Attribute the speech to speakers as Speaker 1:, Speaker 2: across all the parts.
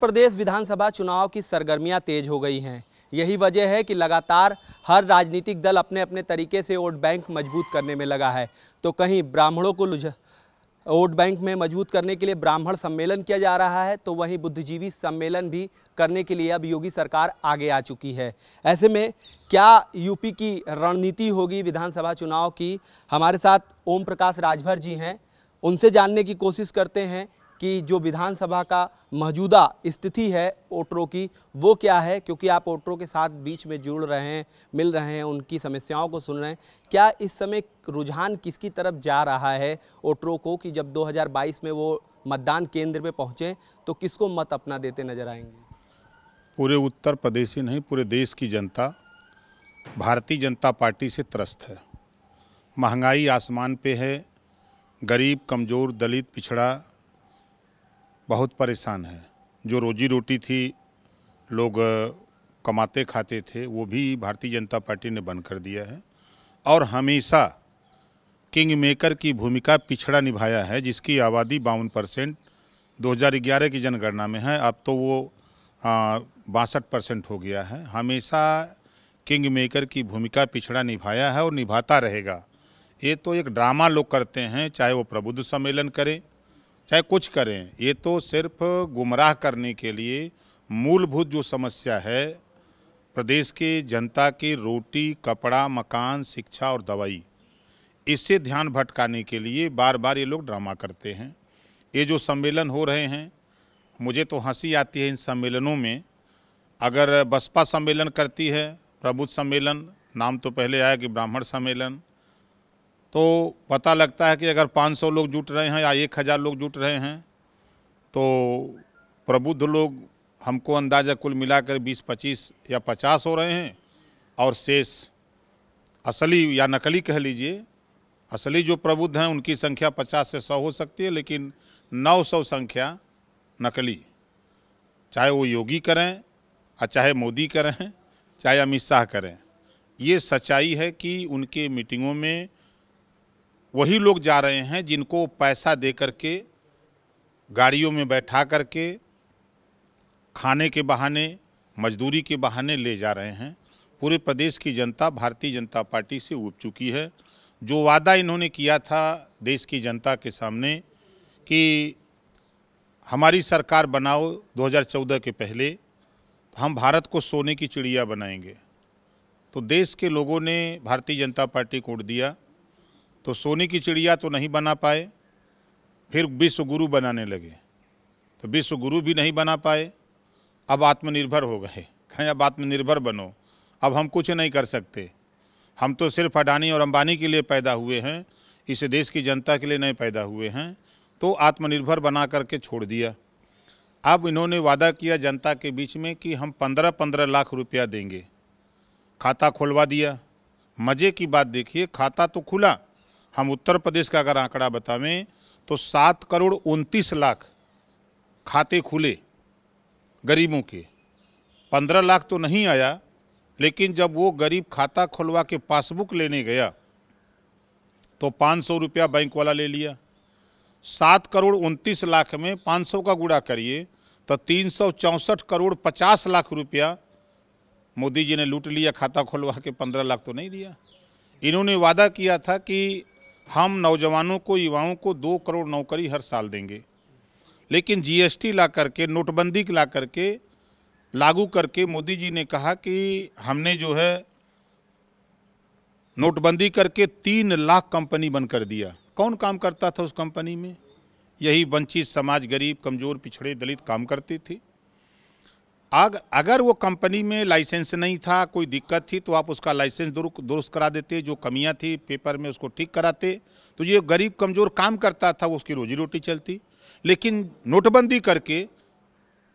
Speaker 1: प्रदेश विधानसभा चुनाव की सरगर्मियां तेज हो गई हैं। यही वजह है कि लगातार हर राजनीतिक दल अपने अपने तरीके से वोट बैंक मजबूत करने में लगा है। तो कहीं ब्राह्मणों को वोट बैंक में मजबूत करने के लिए ब्राह्मण सम्मेलन किया जा रहा है, तो वहीं बुद्धिजीवी सम्मेलन भी करने के लिए अब योगी सरकार आगे आ चुकी है। ऐसे में क्या यूपी की रणनीति होगी विधानसभा चुनाव की? हमारे साथ ओम प्रकाश राजभर जी हैं, उनसे जानने की कोशिश करते हैं कि जो विधानसभा का मौजूदा स्थिति है वोटरों की, वो क्या है, क्योंकि आप वोटरों के साथ बीच में जुड़ रहे हैं, मिल रहे हैं, उनकी समस्याओं को सुन रहे हैं। क्या इस समय रुझान किसकी तरफ जा रहा है वोटरों को कि जब 2022 में वो मतदान केंद्र पे पहुँचें तो किसको मत अपना देते नजर आएंगे?
Speaker 2: पूरे उत्तर प्रदेश ही नहीं, पूरे देश की जनता भारतीय जनता पार्टी से त्रस्त है। महंगाई आसमान पे है, गरीब, कमज़ोर, दलित, पिछड़ा बहुत परेशान है। जो रोजी रोटी थी, लोग कमाते खाते थे, वो भी भारतीय जनता पार्टी ने बंद कर दिया है और हमेशा किंग मेकर की भूमिका पिछड़ा निभाया है, जिसकी आबादी 52% 2011 की जनगणना में है। अब तो वो 62% हो गया है। हमेशा किंग मेकर की भूमिका पिछड़ा निभाया है और निभाता रहेगा। ये तो एक ड्रामा लोग करते हैं, चाहे वो प्रबुद्ध सम्मेलन करें, चाहे कुछ करें। ये तो सिर्फ गुमराह करने के लिए मूलभूत जो समस्या है प्रदेश के जनता की, रोटी, कपड़ा, मकान, शिक्षा और दवाई, इससे ध्यान भटकाने के लिए बार बार ये लोग ड्रामा करते हैं। ये जो सम्मेलन हो रहे हैं, मुझे तो हंसी आती है इन सम्मेलनों में। अगर बसपा सम्मेलन करती है, प्रबुद्ध सम्मेलन, नाम तो पहले आया कि ब्राह्मण सम्मेलन, तो पता लगता है कि अगर 500 लोग जुट रहे हैं या 1000 लोग जुट रहे हैं, तो प्रबुद्ध लोग हमको अंदाज़ा कुल मिलाकर 20-25 या 50 हो रहे हैं और शेष असली या नकली कह लीजिए। असली जो प्रबुद्ध हैं उनकी संख्या 50 से 100 हो सकती है, लेकिन 900 संख्या नकली, चाहे वो योगी करें और चाहे मोदी करें, चाहे अमित शाह करें। ये सच्चाई है कि उनके मीटिंगों में वही लोग जा रहे हैं जिनको पैसा दे करके, गाड़ियों में बैठा करके, खाने के बहाने, मजदूरी के बहाने ले जा रहे हैं। पूरे प्रदेश की जनता भारतीय जनता पार्टी से ऊब चुकी है। जो वादा इन्होंने किया था देश की जनता के सामने कि हमारी सरकार बनाओ 2014 के पहले, तो हम भारत को सोने की चिड़िया बनाएंगे, तो देश के लोगों ने भारतीय जनता पार्टी को वोट दिया, तो सोने की चिड़िया तो नहीं बना पाए। फिर विश्व गुरु बनाने लगे, तो विश्व गुरु भी नहीं बना पाए। अब आत्मनिर्भर हो गए, कहें अब आत्मनिर्भर बनो, अब हम कुछ नहीं कर सकते, हम तो सिर्फ अडानी और अंबानी के लिए पैदा हुए हैं, इस देश की जनता के लिए नहीं पैदा हुए हैं। तो आत्मनिर्भर बना करके छोड़ दिया। अब इन्होंने वादा किया जनता के बीच में कि हम 15-15 लाख रुपया देंगे, खाता खुलवा दिया। मज़े की बात देखिए, खाता तो खुला। हम उत्तर प्रदेश का अगर आंकड़ा बतावें तो 7,29,00,000 खाते खुले गरीबों के। 15 लाख तो नहीं आया, लेकिन जब वो गरीब खाता खुलवा के पासबुक लेने गया तो 500 रुपया बैंक वाला ले लिया। 7,29,00,000 में 500 का गुणा करिए तो 364,50,00,000 रुपया मोदी जी ने लूट लिया खाता खुलवा के। 15 लाख तो नहीं दिया। इन्होंने वादा किया था कि हम नौजवानों को, युवाओं को 2 करोड़ नौकरी हर साल देंगे, लेकिन जीएसटी ला करके, नोटबंदी ला करके, लागू करके मोदी जी ने कहा कि हमने जो है नोटबंदी करके 3 लाख कंपनी बंद कर दिया। कौन काम करता था उस कंपनी में? यही वंचित समाज, गरीब, कमज़ोर, पिछड़े, दलित काम करती थी। अगर वो कंपनी में लाइसेंस नहीं था, कोई दिक्कत थी, तो आप उसका लाइसेंस दुरुस्त करा देते, जो कमियां थी पेपर में उसको ठीक कराते, तो ये गरीब कमज़ोर काम करता था, वो उसकी रोजी रोटी चलती। लेकिन नोटबंदी करके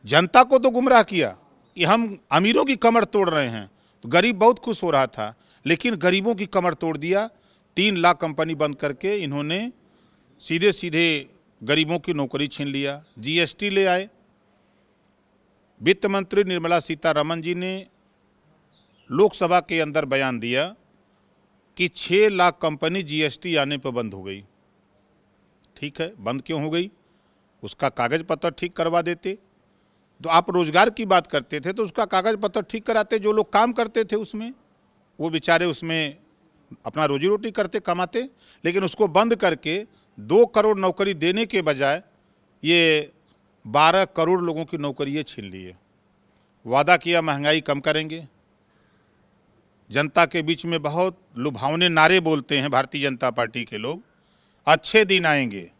Speaker 2: जनता को तो गुमराह किया कि हम अमीरों की कमर तोड़ रहे हैं, तो गरीब बहुत खुश हो रहा था, लेकिन गरीबों की कमर तोड़ दिया। 3 लाख कंपनी बंद करके इन्होंने सीधे सीधे गरीबों की नौकरी छीन लिया। जीएसटी ले आए। वित्त मंत्री निर्मला सीतारमण जी ने लोकसभा के अंदर बयान दिया कि 6 लाख कंपनी जीएसटी आने पर बंद हो गई। ठीक है, बंद क्यों हो गई? उसका कागज पत्र ठीक करवा देते। तो आप रोजगार की बात करते थे तो उसका कागज पत्र ठीक कराते, जो लोग काम करते थे उसमें वो बेचारे उसमें अपना रोजी रोटी करते कमाते, लेकिन उसको बंद करके 2 करोड़ नौकरी देने के बजाय ये 12 करोड़ लोगों की नौकरियाँ छीन ली है। वादा किया महंगाई कम करेंगे, जनता के बीच में बहुत लुभावने नारे बोलते हैं भारतीय जनता पार्टी के लोग, अच्छे दिन आएंगे।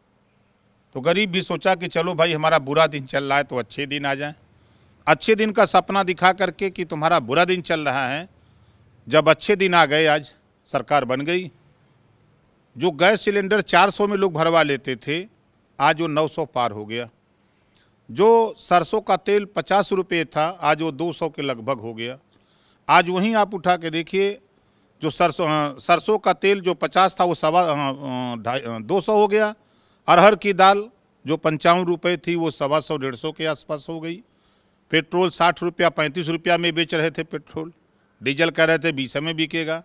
Speaker 2: तो गरीब भी सोचा कि चलो भाई हमारा बुरा दिन चल रहा है तो अच्छे दिन आ जाएं। अच्छे दिन का सपना दिखा करके कि तुम्हारा बुरा दिन चल रहा है, जब अच्छे दिन आ गए, आज सरकार बन गई। जो गैस सिलेंडर 400 में लोग भरवा लेते थे, आज वो 900 पार हो गया। जो सरसों का तेल 50 रुपये था, आज वो 200 के लगभग हो गया। आज वहीं आप उठा के देखिए, जो सरसों का तेल जो 50 था वो 200 हो गया। अरहर की दाल जो 55 रुपये थी वो 125-150 के आसपास हो गई। पेट्रोल 60 रुपया 35 रुपया में बेच रहे थे पेट्रोल, डीजल कह रहे थे 20 में बिकेगा।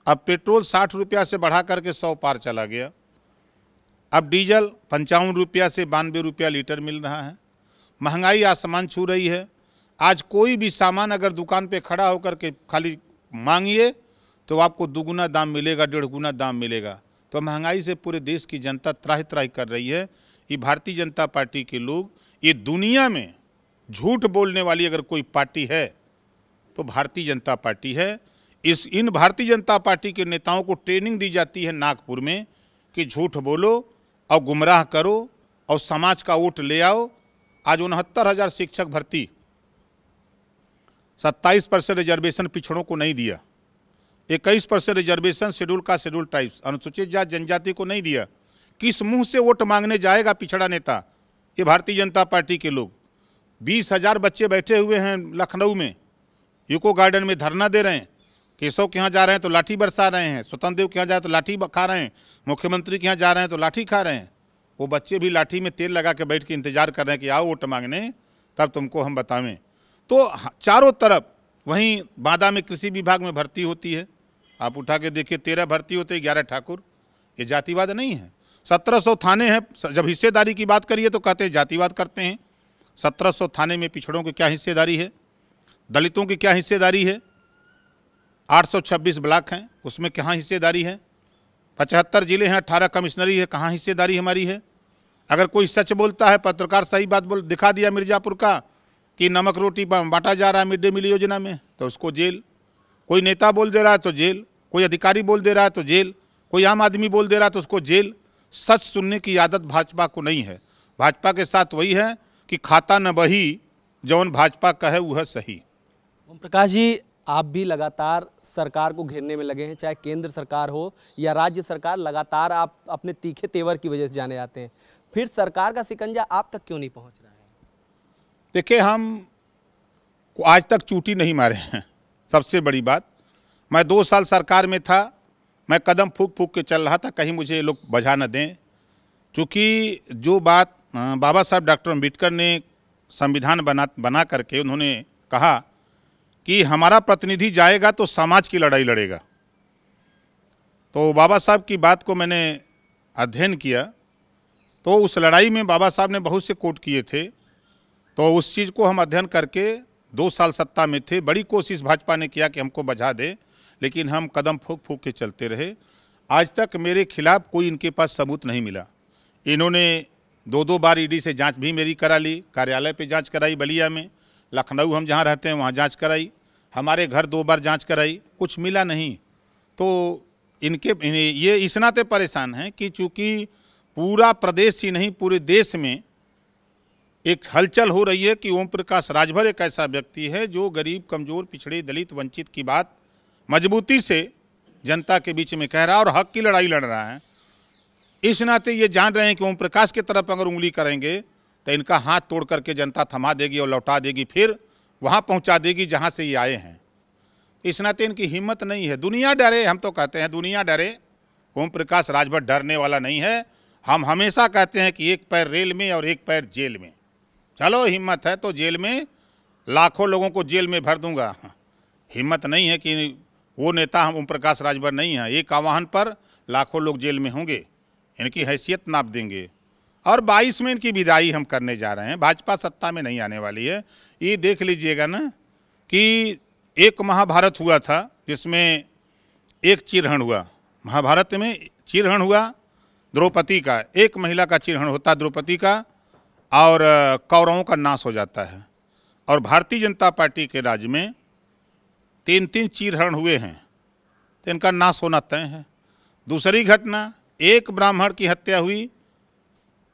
Speaker 2: अब पेट्रोल 60 रुपया से बढ़ा करके 100 पार चला गया। अब डीजल 55 रुपया से 92 रुपया लीटर मिल रहा है। महंगाई आसमान छू रही है। आज कोई भी सामान अगर दुकान पे खड़ा होकर के खाली मांगिए तो आपको दुगुना दाम मिलेगा, 1.5 गुना दाम मिलेगा। तो महंगाई से पूरे देश की जनता त्राहि त्राहि कर रही है। ये भारतीय जनता पार्टी के लोग, ये दुनिया में झूठ बोलने वाली अगर कोई पार्टी है तो भारतीय जनता पार्टी है। इन भारतीय जनता पार्टी के नेताओं को ट्रेनिंग दी जाती है नागपुर में कि झूठ बोलो और गुमराह करो और समाज का वोट ले आओ। आज 69,000 शिक्षक भर्ती, 27% रिजर्वेशन पिछड़ों को नहीं दिया, 21% reservation schedule caste schedule tribes अनुसूचित जाति जनजाति को नहीं दिया। किस मुंह से वोट मांगने जाएगा पिछड़ा नेता? ये भारतीय जनता पार्टी के लोग। 20,000 बच्चे बैठे हुए हैं लखनऊ में, यूको गार्डन में धरना दे रहे हैं। केशव के यहाँ जा रहे हैं तो लाठी बरसा रहे हैं, स्वतंत्र देव के यहाँ जाए तो लाठी खा रहे हैं, मुख्यमंत्री के यहाँ जा रहे हैं तो लाठी खा रहे हैं। वो बच्चे भी लाठी में तेल लगा के बैठ के इंतजार कर रहे हैं कि आओ वोट मांगने, तब तुमको हम बतावें। तो चारों तरफ, वहीं बांदा में कृषि विभाग में भर्ती होती है, आप उठा के देखिए 13 भर्ती होते हैं, 11 ठाकुर। ये जातिवाद नहीं है। 1700 थाने हैं, जब हिस्सेदारी की बात करिए तो कहते हैं जातिवाद करते हैं। 1700 थाने में पिछड़ों की क्या हिस्सेदारी है, दलितों की क्या हिस्सेदारी है? 826 ब्लॉक हैं, उसमें कहाँ हिस्सेदारी है? 75 जिले हैं, 18 कमिश्नरी है, कहाँ हिस्सेदारी हमारी है? अगर कोई सच बोलता है, पत्रकार सही बात बोल दिखा दिया मिर्ज़ापुर का कि नमक रोटी बांटा जा रहा है मिड डे मील योजना में, तो उसको जेल। कोई नेता बोल दे रहा है तो जेल, कोई अधिकारी बोल दे रहा है तो जेल, कोई आम आदमी बोल दे रहा है तो उसको जेल। सच सुनने की आदत भाजपा को नहीं है। भाजपा के साथ वही है कि खाता न बही, जौन भाजपा कहे वह सही।
Speaker 1: ओम प्रकाश जी, आप भी लगातार सरकार को घेरने में लगे हैं, चाहे केंद्र सरकार हो या राज्य सरकार, लगातार आप अपने तीखे तेवर की वजह से जाने जाते हैं। फिर सरकार का शिकंजा आप तक क्यों नहीं पहुंच रहा है?
Speaker 2: देखिए, हम आज तक चूटी नहीं मारे हैं। सबसे बड़ी बात, मैं 2 साल सरकार में था, मैं कदम फूंक फूंक के चल रहा था, कहीं मुझे ये लोग बजा न दें। क्योंकि जो बात बाबा साहब डॉक्टर अम्बेडकर ने संविधान बना करके उन्होंने कहा कि हमारा प्रतिनिधि जाएगा तो समाज की लड़ाई लड़ेगा, तो बाबा साहब की बात को मैंने अध्ययन किया। तो उस लड़ाई में बाबा साहब ने बहुत से कोट किए थे, तो उस चीज़ को हम अध्ययन करके 2 साल सत्ता में थे। बड़ी कोशिश भाजपा ने किया कि हमको बजा दे, लेकिन हम कदम फूंक फूंक के चलते रहे। आज तक मेरे खिलाफ कोई इनके पास सबूत नहीं मिला। इन्होंने 2-2 बार ईडी से जांच भी मेरी करा ली, कार्यालय पे जांच कराई बलिया में, लखनऊ हम जहाँ रहते हैं वहाँ जांच कराई, हमारे घर 2 बार जांच कराई, कुछ मिला नहीं। तो ये इस नाते परेशान हैं कि चूँकि पूरा प्रदेश ही नहीं पूरे देश में एक हलचल हो रही है कि ओम प्रकाश राजभर एक ऐसा व्यक्ति है जो गरीब, कमज़ोर, पिछड़े, दलित, वंचित की बात मजबूती से जनता के बीच में कह रहा है और हक की लड़ाई लड़ रहा है। इस नाते ये जान रहे हैं कि ओम प्रकाश की तरफ अगर उंगली करेंगे तो इनका हाथ तोड़ करके जनता थमा देगी और लौटा देगी, फिर वहाँ पहुँचा देगी जहाँ से ये आए हैं। इस नाते इनकी हिम्मत नहीं है। दुनिया डरे, हम तो कहते हैं दुनिया डरे, ओम प्रकाश राजभर डरने वाला नहीं है। हम हमेशा कहते हैं कि एक पैर रेल में और एक पैर जेल में। चलो हिम्मत है तो जेल में लाखों लोगों को जेल में भर दूंगा। हिम्मत नहीं है कि वो नेता हम ओम प्रकाश राजभर नहीं हैं। एक आह्वान पर लाखों लोग जेल में होंगे, इनकी हैसियत नाप देंगे। और 22 में इनकी विदाई हम करने जा रहे हैं। भाजपा सत्ता में नहीं आने वाली है। ये देख लीजिएगा ना कि एक महाभारत हुआ था जिसमें एक चिरहरण हुआ। महाभारत में चिरहरण हुआ द्रौपदी का, एक महिला का चिरहरण होता द्रौपदी का, और कौरवों का नाश हो जाता है। और भारतीय जनता पार्टी के राज्य में 3-3 चीरहरण हुए हैं, तो इनका नाश होना तय है। दूसरी घटना, एक ब्राह्मण की हत्या हुई,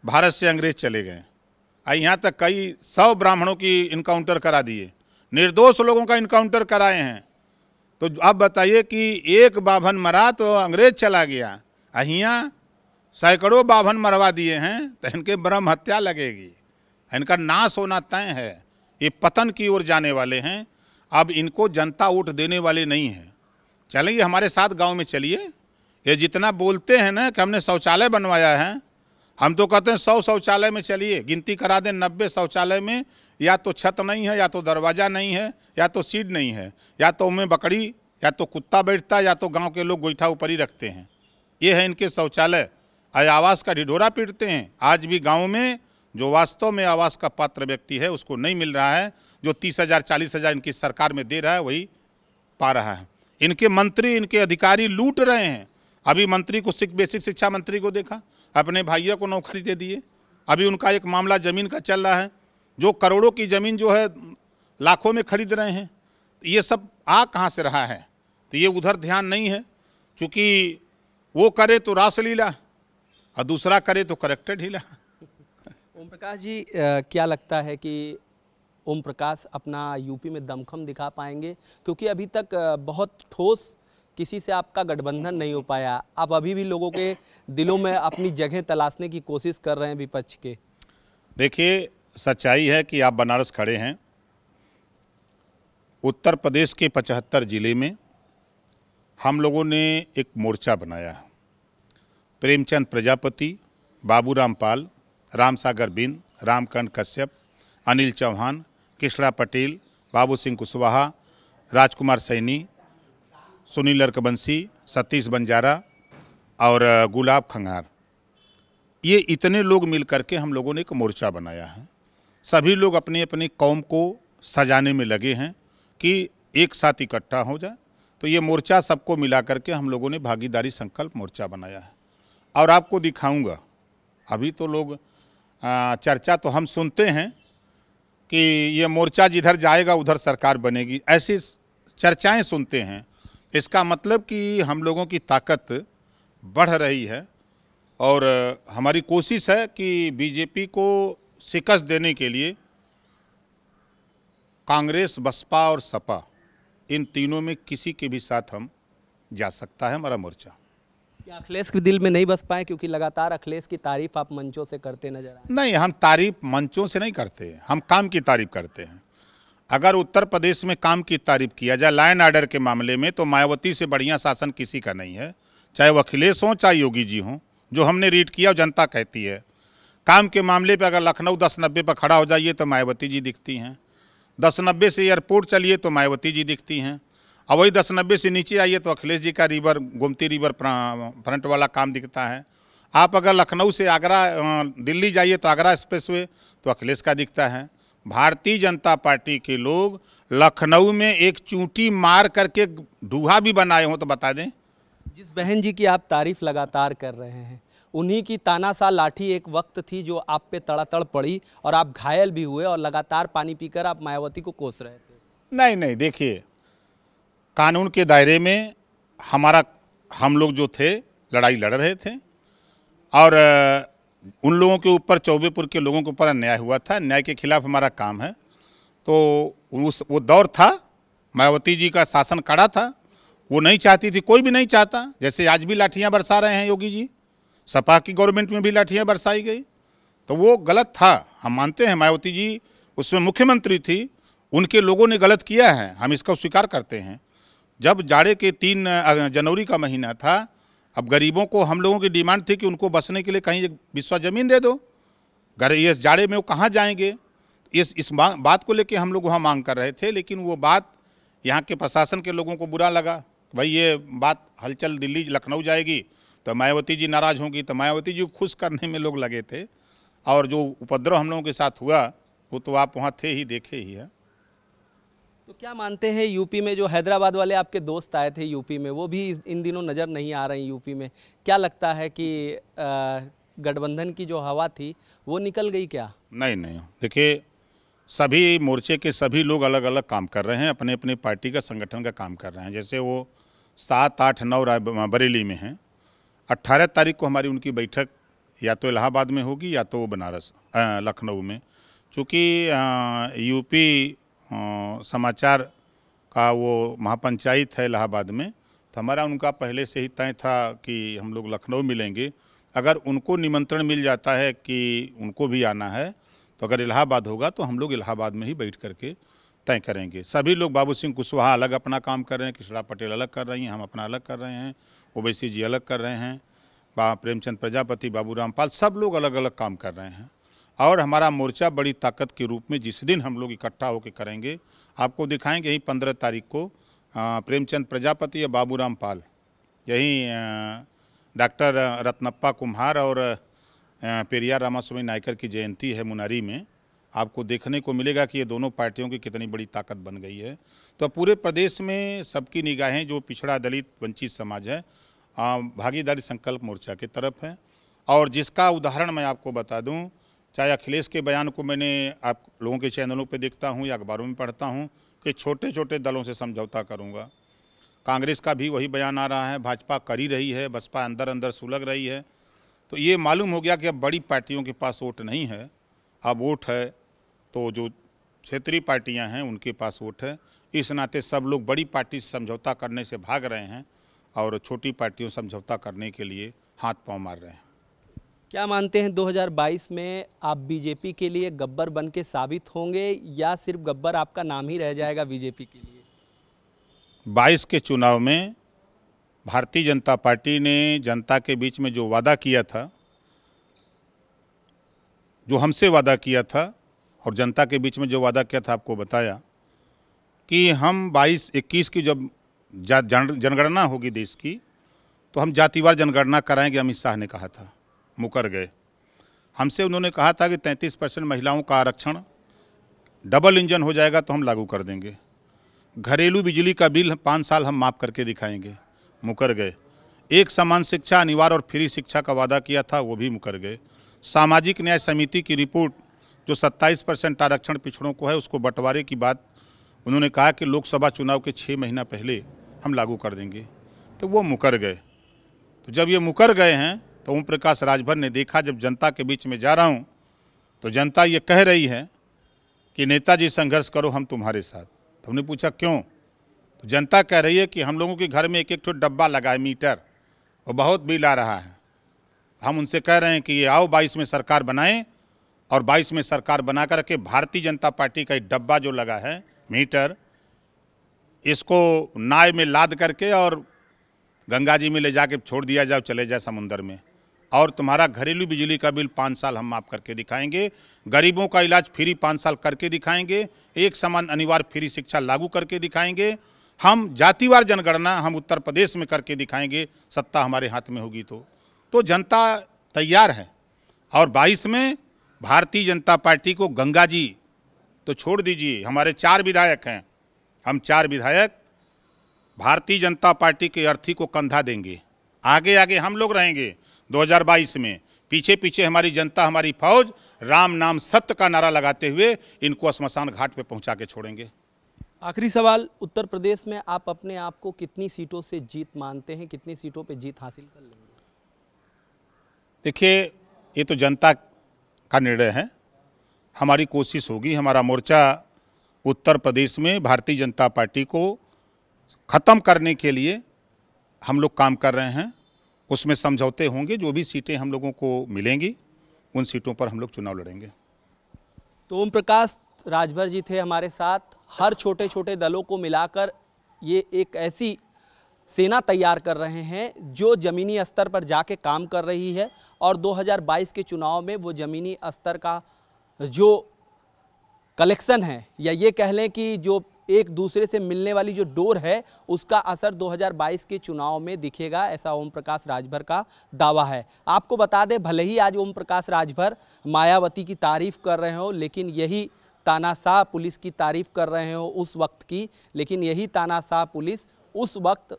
Speaker 2: भारत से अंग्रेज चले गए। यहाँ तक कई 100 ब्राह्मणों की इनकाउंटर करा दिए, निर्दोष लोगों का इनकाउंटर कराए हैं। तो अब बताइए कि एक बाभन मरा तो अंग्रेज चला गया, यहाँ सैकड़ों बाभन मरवा दिए हैं, तो इनके ब्रह्म हत्या लगेगी, इनका नाश होना तय है। ये पतन की ओर जाने वाले हैं। अब इनको जनता वोट देने वाले नहीं है। चलिए हमारे साथ गांव में चलिए। ये जितना बोलते हैं ना कि हमने शौचालय बनवाया है, हम तो कहते हैं 100 शौचालय में चलिए, गिनती करा दें 90 शौचालय में या तो छत नहीं है, या तो दरवाज़ा नहीं है, या तो सीट नहीं है, या तो उनमें बकरी या तो कुत्ता बैठता है, या तो गांव के लोग गोईठा ऊपर ही रखते हैं। ये है इनके शौचालय। आवास का ढिढोरा पीटते हैं। आज भी गाँव में जो वास्तव में आवास का पात्र व्यक्ति है उसको नहीं मिल रहा है। जो 30,000 40,000 इनकी सरकार में दे रहा है वही पा रहा है। इनके मंत्री, इनके अधिकारी लूट रहे हैं। अभी मंत्री को बेसिक शिक्षा मंत्री को देखा, अपने भाइयों को नौकरी दे दिए। अभी उनका एक मामला ज़मीन का चल रहा है, जो करोड़ों की ज़मीन जो है लाखों में खरीद रहे हैं। ये सब आ कहाँ से रहा है? तो ये उधर ध्यान नहीं है, क्योंकि वो करे तो रासलीला और दूसरा करे तो करेक्टर ढीला।
Speaker 1: ओम प्रकाश जी, क्या लगता है कि ओम प्रकाश अपना यूपी में दमखम दिखा पाएंगे? क्योंकि अभी तक बहुत ठोस किसी से आपका गठबंधन नहीं हो पाया। आप अभी भी लोगों के दिलों में अपनी जगह तलाशने की कोशिश कर रहे हैं विपक्ष के।
Speaker 2: देखिए, सच्चाई है कि आप बनारस खड़े हैं। उत्तर प्रदेश के 75 जिले में हम लोगों ने एक मोर्चा बनाया। प्रेमचंद प्रजापति, बाबूराम पाल, रामसागर बिंद, रामकांत कश्यप, अनिल चौहान, कृष्णा पटेल, बाबू सिंह कुशवाहा, राजकुमार सैनी, सुनील रकबंसी, सतीश बंजारा और गुलाब खंगार, ये इतने लोग मिल करके हम लोगों ने एक मोर्चा बनाया है। सभी लोग अपनी अपनी कौम को सजाने में लगे हैं कि एक साथ इकट्ठा हो जाए। तो ये मोर्चा सबको मिला करके हम लोगों ने भागीदारी संकल्प मोर्चा बनाया है। और आपको दिखाऊंगा, अभी तो लोग चर्चा तो हम सुनते हैं कि ये मोर्चा जिधर जाएगा उधर सरकार बनेगी, ऐसी चर्चाएं सुनते हैं। इसका मतलब कि हम लोगों की ताकत बढ़ रही है और हमारी कोशिश है कि बीजेपी को शिकस्त देने के लिए कांग्रेस, बसपा और सपा, इन तीनों में किसी के भी साथ हम जा सकता है हमारा मोर्चा।
Speaker 1: क्या अखिलेश के दिल में नहीं बस पाए? क्योंकि लगातार अखिलेश की तारीफ आप मंचों से करते नजर आए।
Speaker 2: नहीं, हम तारीफ मंचों से नहीं करते, हम काम की तारीफ करते हैं। अगर उत्तर प्रदेश में काम की तारीफ किया जाए लाइन ऑर्डर के मामले में, तो मायावती से बढ़िया शासन किसी का नहीं है। चाहे वो अखिलेश हों, चाहे योगी जी हों। जो हमने रीड किया वो जनता कहती है। काम के मामले पे अगर लखनऊ 10-90 पर खड़ा हो जाइए तो मायावती जी दिखती हैं। 10-90 से एयरपोर्ट चलिए तो मायावती जी दिखती हैं। और वही 10-90 से नीचे आइए तो अखिलेश जी का रिवर, गोमती रिवर फ्रंट वाला काम दिखता है। आप अगर लखनऊ से आगरा, दिल्ली जाइए तो आगरा एक्सप्रेसवे तो अखिलेश का दिखता है। भारतीय जनता पार्टी के लोग लखनऊ में एक चूंटी मार करके ढूहा भी बनाए हों तो बता दें।
Speaker 1: जिस बहन जी की आप तारीफ लगातार कर रहे हैं, उन्हीं की तानाशाह लाठी एक वक्त थी जो आप पे तड़ातड़ पड़ी और आप घायल भी हुए और लगातार पानी पीकर आप मायावती को कोस रहे थे।
Speaker 2: नहीं, देखिए, कानून के दायरे में हम लोग जो थे लड़ाई लड़ रहे थे और उन लोगों के ऊपर, चौबेपुर के लोगों के ऊपर अन्याय हुआ था। न्याय के खिलाफ हमारा काम है। तो वो दौर था, मायावती जी का शासन कड़ा था। वो नहीं चाहती थी, कोई भी नहीं चाहता। जैसे आज भी लाठियां बरसा रहे हैं योगी जी, सपा की गवर्नमेंट में भी लाठियां बरसाई गई, तो वो गलत था। हम मानते हैं मायावती जी उसमें मुख्यमंत्री थी, उनके लोगों ने गलत किया है, हम इसका स्वीकार करते हैं। जब जाड़े के 3 जनवरी का महीना था, अब गरीबों को, हम लोगों की डिमांड थी कि उनको बसने के लिए कहीं एक बिस्वा ज़मीन दे दो। ये जाड़े में वो कहाँ जाएंगे? इस बात को लेके हम लोग वहाँ मांग कर रहे थे। लेकिन वो बात यहाँ के प्रशासन के लोगों को बुरा लगा। भाई ये बात हलचल दिल्ली, लखनऊ जाएगी तो मायावती जी नाराज़ होंगी। तो मायावती जी को खुश करने में लोग लगे थे। और जो उपद्रव हम लोगों के साथ हुआ वो तो आप वहाँ थे ही, देखे ही है।
Speaker 1: तो क्या मानते हैं, यूपी में जो हैदराबाद वाले आपके दोस्त आए थे यूपी में, वो भी इन दिनों नज़र नहीं आ रहे हैं यूपी में? क्या लगता है कि गठबंधन की जो हवा थी वो निकल गई क्या?
Speaker 2: नहीं नहीं, देखिए सभी मोर्चे के सभी लोग अलग अलग काम कर रहे हैं, अपने अपने पार्टी का संगठन का काम कर रहे हैं। जैसे वो 7, 8, 9 बरेली में हैं, 18 तारीख को हमारी उनकी बैठक या तो इलाहाबाद में होगी या तो बनारस लखनऊ में। चूँकि यूपी समाचार का वो महापंचायत है इलाहाबाद में, तो हमारा उनका पहले से ही तय था कि हम लोग लखनऊ मिलेंगे। अगर उनको निमंत्रण मिल जाता है कि उनको भी आना है, तो अगर इलाहाबाद होगा तो हम लोग इलाहाबाद में ही बैठ करके तय करेंगे। सभी लोग, बाबू सिंह कुशवाहा अलग अपना काम कर रहे हैं, कृष्णा पटेल अलग कर रही हैं, हम अपना अलग कर रहे हैं, ओवैसी जी अलग कर रहे हैं, प्रेमचंद प्रजापति, बाबू रामपाल, सब लोग अलग अलग काम कर रहे हैं। और हमारा मोर्चा बड़ी ताकत के रूप में जिस दिन हम लोग इकट्ठा होकर करेंगे, आपको दिखाएंगे। यही 15 तारीख को प्रेमचंद प्रजापति या बाबू रामपाल, यही डॉक्टर रत्नप्पा कुम्हार और पेरियार रामास्वामी नायकर की जयंती है मुनारी में। आपको देखने को मिलेगा कि ये दोनों पार्टियों की कितनी बड़ी ताकत बन गई है। तो पूरे प्रदेश में सबकी निगाहें जो पिछड़ा दलित वंचित समाज है भागीदारी संकल्प मोर्चा की तरफ है। और जिसका उदाहरण मैं आपको बता दूं, चाहे अखिलेश के बयान को मैंने आप लोगों के चैनलों पे देखता हूं या अखबारों में पढ़ता हूं कि छोटे छोटे दलों से समझौता करूंगा। कांग्रेस का भी वही बयान आ रहा है, भाजपा कर ही रही है, बसपा अंदर अंदर सुलग रही है। तो ये मालूम हो गया कि अब बड़ी पार्टियों के पास वोट नहीं है, अब वोट है तो जो क्षेत्रीय पार्टियां हैं उनके पास वोट है। इस नाते सब लोग बड़ी पार्टी से समझौता करने से भाग रहे हैं और छोटी पार्टियों से समझौता करने के लिए हाथ पांव मार रहे हैं।
Speaker 1: क्या मानते हैं 2022 में आप बीजेपी के लिए गब्बर बन के साबित होंगे या सिर्फ गब्बर आपका नाम ही रह जाएगा बीजेपी के लिए?
Speaker 2: 22 के चुनाव में भारतीय जनता पार्टी ने जनता के बीच में जो वादा किया था, जो हमसे वादा किया था और जनता के बीच में जो वादा किया था, आपको बताया कि हम 22-21 की जब जनगणना होगी देश की तो हम जातिवार जनगणना कराएंगे। अमित शाह ने कहा था, मुकर गए। हमसे उन्होंने कहा था कि 33% महिलाओं का आरक्षण डबल इंजन हो जाएगा तो हम लागू कर देंगे। घरेलू बिजली का बिल 5 साल हम माफ़ करके दिखाएंगे, मुकर गए। एक समान शिक्षा अनिवार्य और फ्री शिक्षा का वादा किया था, वो भी मुकर गए। सामाजिक न्याय समिति की रिपोर्ट जो 27% आरक्षण पिछड़ों को है, उसको बंटवारे की बात उन्होंने कहा कि लोकसभा चुनाव के 6 महीना पहले हम लागू कर देंगे, तो वो मुकर गए। तो जब ये मुकर गए हैं तो ओम प्रकाश राजभर ने देखा, जब जनता के बीच में जा रहा हूँ तो जनता ये कह रही है कि नेताजी संघर्ष करो, हम तुम्हारे साथ। तो हमने पूछा क्यों? तो जनता कह रही है कि हम लोगों के घर में एक एक डब्बा लगा है मीटर, वो बहुत बिल आ रहा है। हम उनसे कह रहे हैं कि ये आओ 22 में सरकार बनाएं और 22 में सरकार बना कर के भारतीय जनता पार्टी का एक डब्बा जो लगा है मीटर, इसको नाव में लाद करके और गंगा जी में ले जाके छोड़ दिया जाओ, चले जाए समुंदर में, और तुम्हारा घरेलू बिजली का बिल 5 साल हम माफ़ करके दिखाएंगे। गरीबों का इलाज फ्री 5 साल करके दिखाएंगे। एक समान अनिवार्य फ्री शिक्षा लागू करके दिखाएंगे। हम जातिवार जनगणना हम उत्तर प्रदेश में करके दिखाएंगे, सत्ता हमारे हाथ में होगी तो जनता तैयार है। और 22 में भारतीय जनता पार्टी को गंगा जी तो छोड़ दीजिए, हमारे 4 विधायक हैं, हम 4 विधायक भारतीय जनता पार्टी के अर्थी को कंधा देंगे। आगे आगे हम लोग रहेंगे 2022 में, पीछे पीछे हमारी जनता, हमारी फौज राम नाम सत्य का नारा लगाते हुए इनको श्मशान घाट पे पहुंचा के छोड़ेंगे।
Speaker 1: आखिरी सवाल, उत्तर प्रदेश में आप अपने आप को कितनी सीटों से जीत मानते हैं, कितनी सीटों पे जीत हासिल कर लेंगे?
Speaker 2: देखिए, ये तो जनता का निर्णय है। हमारी कोशिश होगी, हमारा मोर्चा उत्तर प्रदेश में भारतीय जनता पार्टी को ख़त्म करने के लिए हम लोग काम कर रहे हैं। उसमें समझौते होंगे, जो भी सीटें हम लोगों को मिलेंगी उन सीटों पर हम लोग चुनाव लड़ेंगे।
Speaker 1: तो ओम प्रकाश राजभर जी थे हमारे साथ। हर छोटे छोटे दलों को मिलाकर ये एक ऐसी सेना तैयार कर रहे हैं जो ज़मीनी स्तर पर जाके काम कर रही है, और 2022 के चुनाव में वो ज़मीनी स्तर का जो कलेक्शन है, या ये कह लें कि जो एक दूसरे से मिलने वाली जो डोर है उसका असर 2022 के चुनाव में दिखेगा, ऐसा ओम प्रकाश राजभर का दावा है। आपको बता दें, भले ही आज ओम प्रकाश राजभर मायावती की तारीफ कर रहे हो, लेकिन यही तानाशाह पुलिस की तारीफ कर रहे हो उस वक्त की, लेकिन यही तानाशाह पुलिस उस वक्त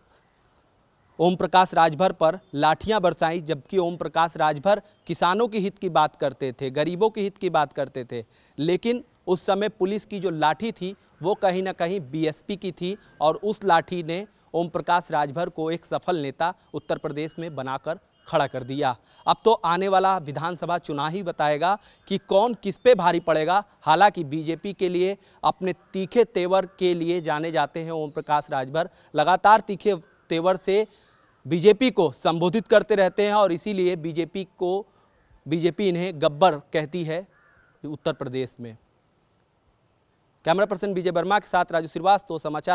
Speaker 1: ओम प्रकाश राजभर पर लाठियां बरसाई, जबकि ओम प्रकाश राजभर किसानों के हित की बात करते थे, गरीबों के हित की बात करते थे। लेकिन उस समय पुलिस की जो लाठी थी वो कहीं ना कहीं बीएसपी की थी और उस लाठी ने ओम प्रकाश राजभर को एक सफल नेता उत्तर प्रदेश में बनाकर खड़ा कर दिया। अब तो आने वाला विधानसभा चुनाव ही बताएगा कि कौन किस पे भारी पड़ेगा। हालांकि बीजेपी के लिए अपने तीखे तेवर के लिए जाने जाते हैं ओम प्रकाश राजभर, लगातार तीखे तेवर से बीजेपी को संबोधित करते रहते हैं और इसीलिए बीजेपी इन्हें गब्बर कहती है उत्तर प्रदेश में। कैमरा पर्सन विजय वर्मा के साथ राजू श्रीवास्तव, समाचार।